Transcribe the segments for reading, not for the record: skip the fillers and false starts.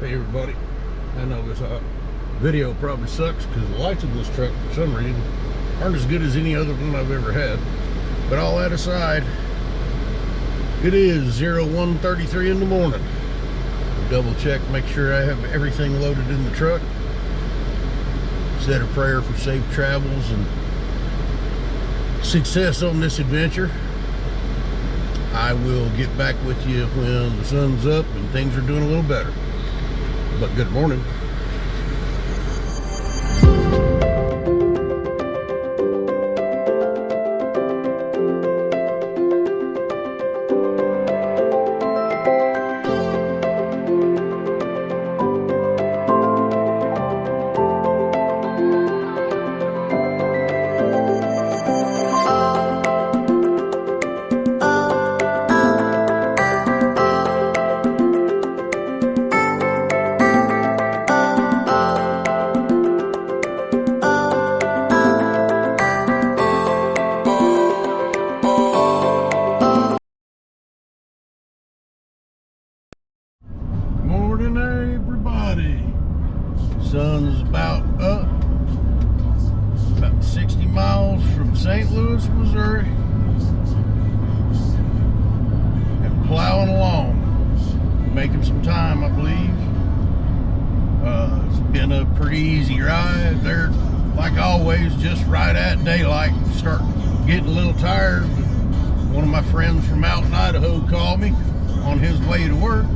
Hey everybody, I know this video probably sucks because the lights in this truck for some reason aren't as good as any other one I've ever had. But all that aside, it is 01:33 in the morning. Double check, make sure I have everything loaded in the truck. Said a prayer for safe travels and success on this adventure. I will get back with you when the sun's up and things are doing a little better. But good morning. Everybody, sun's about up, about 60 miles from St. Louis, Missouri, and plowing along, making some time, I believe. It's been a pretty easy ride. There, like always, just right at daylight, start getting a little tired. But one of my friends from out in Idaho called me on his way to work.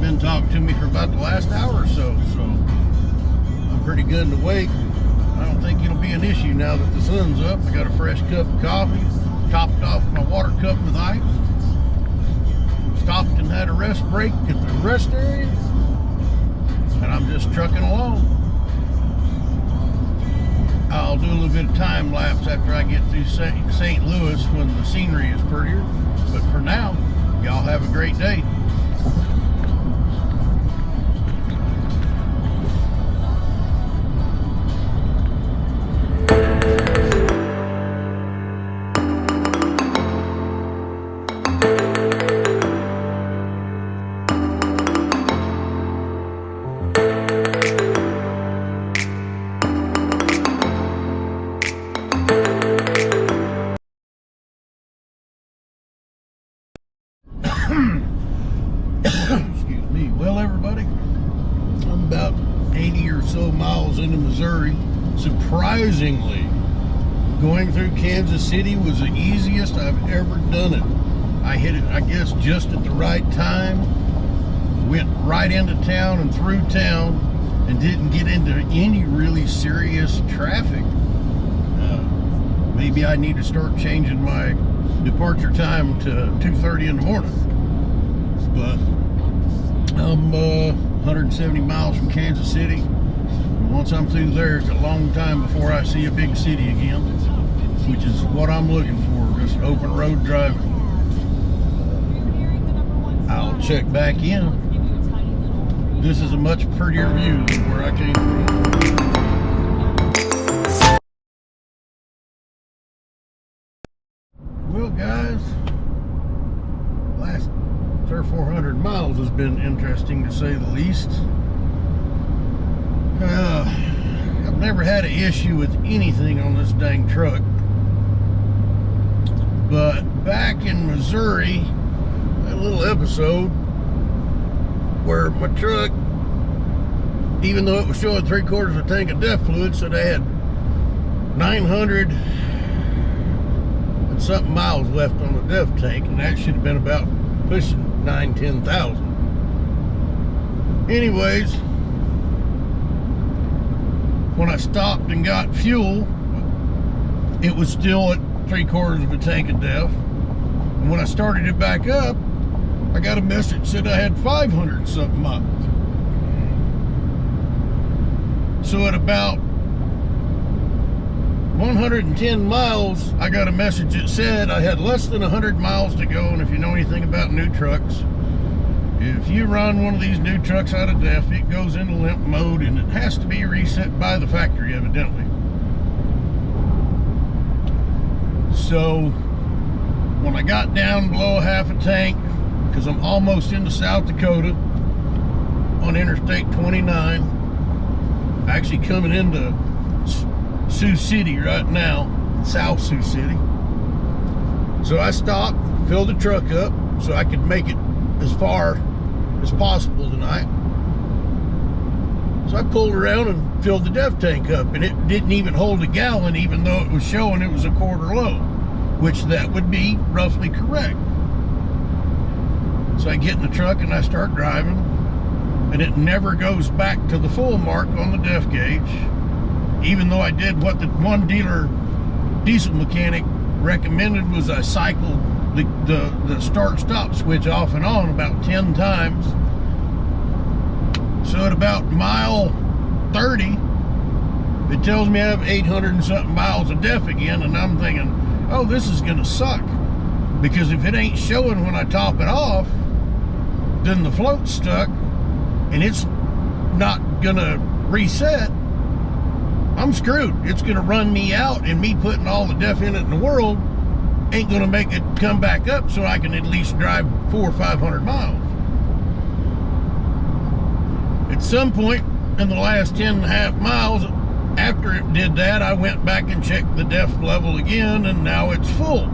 Been talking to me for about the last hour or so I'm pretty good and awake. I don't think it'll be an issue now that the sun's up. I got a fresh cup of coffee, topped off my water cup with ice, stopped and had a rest break at the rest area, and I'm just trucking along. I'll do a little bit of time lapse after I get through St. Louis when the scenery is prettier, but for now, y'all have a great day. Excuse me. Well, everybody, I'm about 80 or so miles into Missouri. Surprisingly, going through Kansas City was the easiest I've ever done it. I hit it, I guess, just at the right time. Went right into town and through town and didn't get into any really serious traffic. Maybe I need to start changing my departure time to 2:30 in the morning. But I'm 170 miles from Kansas City. And once I'm through there, it's a long time before I see a big city again, which is what I'm looking for, just open road driving. I'll check back in. This is a much prettier view than where I came from. Well, guys, last 300 or 400 miles has been interesting to say the least. I've never had an issue with anything on this dang truck, but back in Missouri, I had a little episode where my truck, even though it was showing 3/4 of a tank of DEF fluid, said I had 900 and something miles left on the DEF tank, and that should have been about pushing 9,000-10,000. Anyways, when I stopped and got fuel, it was still at 3/4 of a tank of DEF. And when I started it back up, I got a message that said I had 500 something miles. So at about 110 miles, I got a message that said I had less than 100 miles to go. And if you know anything about new trucks, if you run one of these new trucks out of DEF, it goes into limp mode and it has to be reset by the factory, evidently. So when I got down below half a tank, because I'm almost into South Dakota, on Interstate 29, actually coming into Sioux City right now, South Sioux City. So I stopped, filled the truck up so I could make it as far as possible tonight. So I pulled around and filled the DEF tank up, and it didn't even hold a gallon, even though it was showing it was a quarter low, which that would be roughly correct. So I get in the truck and I start driving, and it never goes back to the full mark on the DEF gauge, even though I did what the one dealer diesel mechanic recommended, was I cycled the start-stop switch off and on about 10 times. So at about mile 30, it tells me I have 800 and something miles of DEF again, and I'm thinking, oh, this is gonna suck, because if it ain't showing when I top it off, then the float's stuck and it's not gonna reset. I'm screwed. It's gonna run me out, and me putting all the DEF in it in the world ain't gonna make it come back up so I can at least drive 400 or 500 miles. At some point in the last 10.5 miles after it did that, I went back and checked the DEF level again, and now it's full.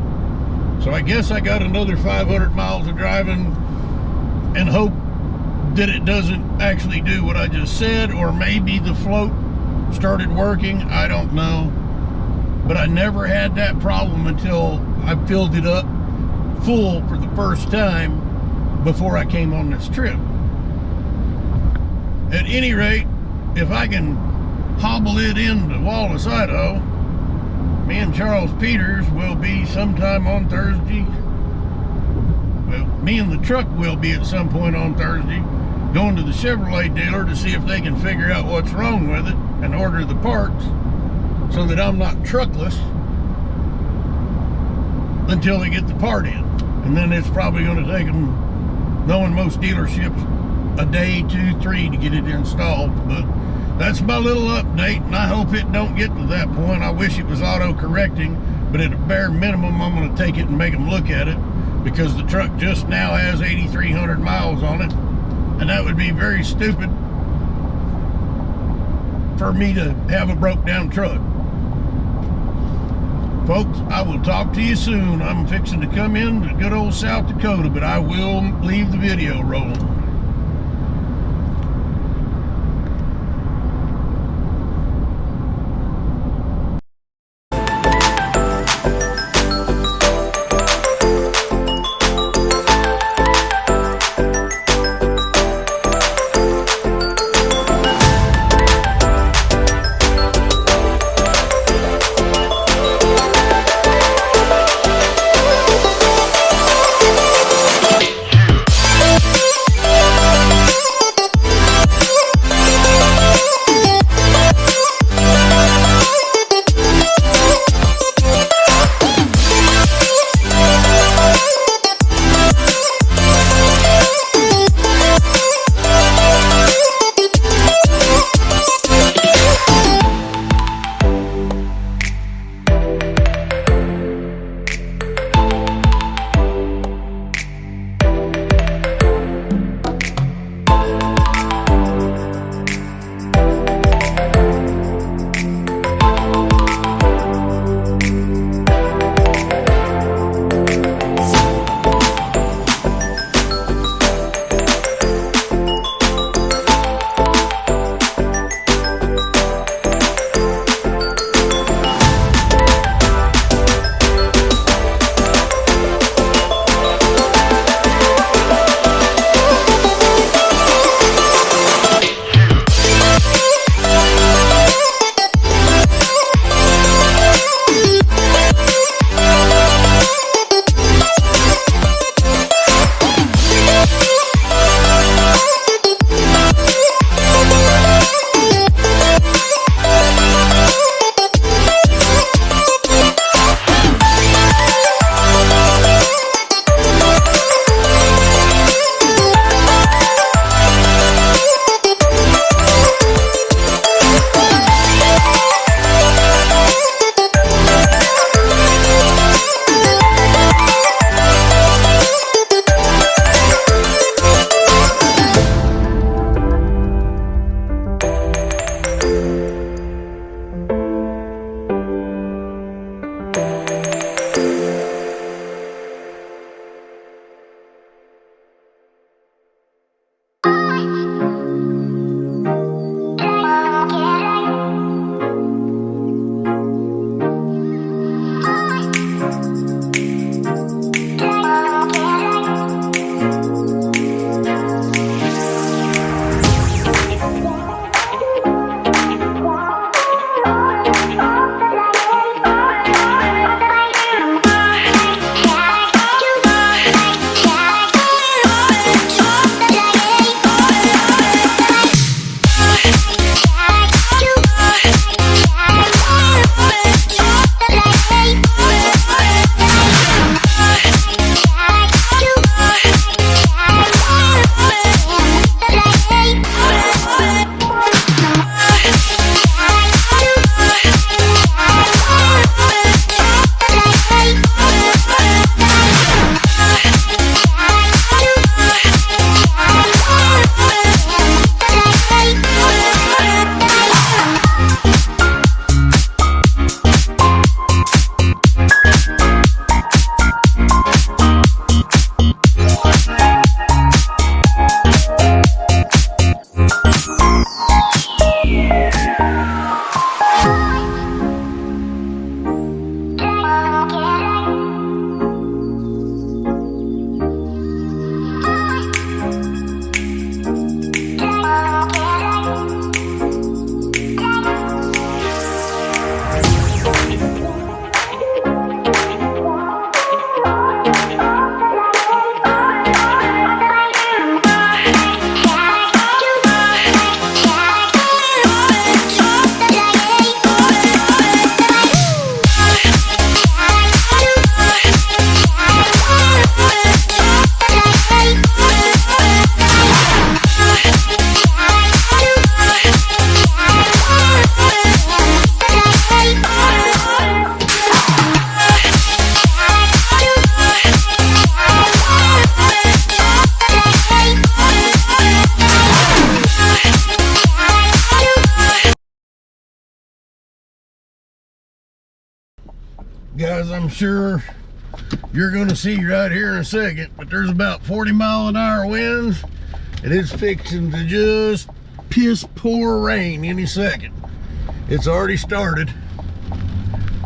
So I guess I got another 500 miles of driving and hope that it doesn't actually do what I just said, or maybe the float started working. I don't know. But I never had that problem until I filled it up full for the first time before I came on this trip. At any rate, if I can hobble it into Wallace, Idaho, me and Charles Peters will be sometime on Thursday. Well, me and the truck will be at some point on Thursday, going to the Chevrolet dealer to see if they can figure out what's wrong with it and order the parts so that I'm not truckless until they get the part in. And then it's probably going to take them, knowing most dealerships, a day, 2, 3 to get it installed. But that's my little update, and I hope it don't get to that point. I wish it was auto-correcting, but at a bare minimum, I'm going to take it and make them look at it, because the truck just now has 8,300 miles on it, and that would be very stupid for me to have a broke down truck. Folks, I will talk to you soon. I'm fixing to come in to good old South Dakota, but I will leave the video rolling. Guys, I'm sure you're gonna see right here in a second, but there's about 40-mile-an-hour winds, and it's fixing to just piss pour rain any second. It's already started,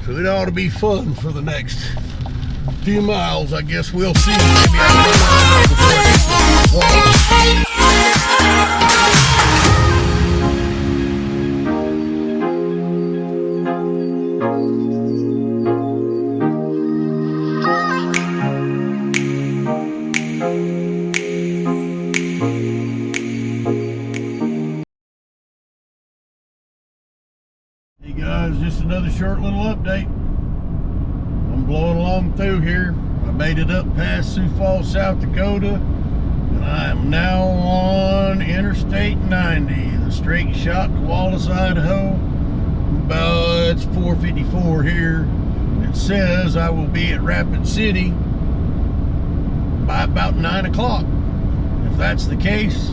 so it ought to be fun for the next few miles. I guess we'll see. Maybe Hey guys, just another short little update. I'm blowing along through here. I made it up past Sioux Falls, South Dakota, and I am now on Interstate 90, the straight shot to Wallace, Idaho. It's 4:54 here. It says I will be at Rapid City by about 9 o'clock. If that's the case,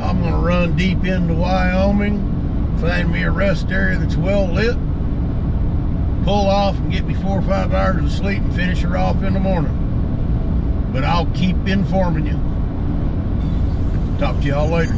I'm gonna run deep into Wyoming, find me a rest area that's well lit, pull off and get me 4 or 5 hours of sleep and finish her off in the morning. But I'll keep informing you. Talk to y'all later.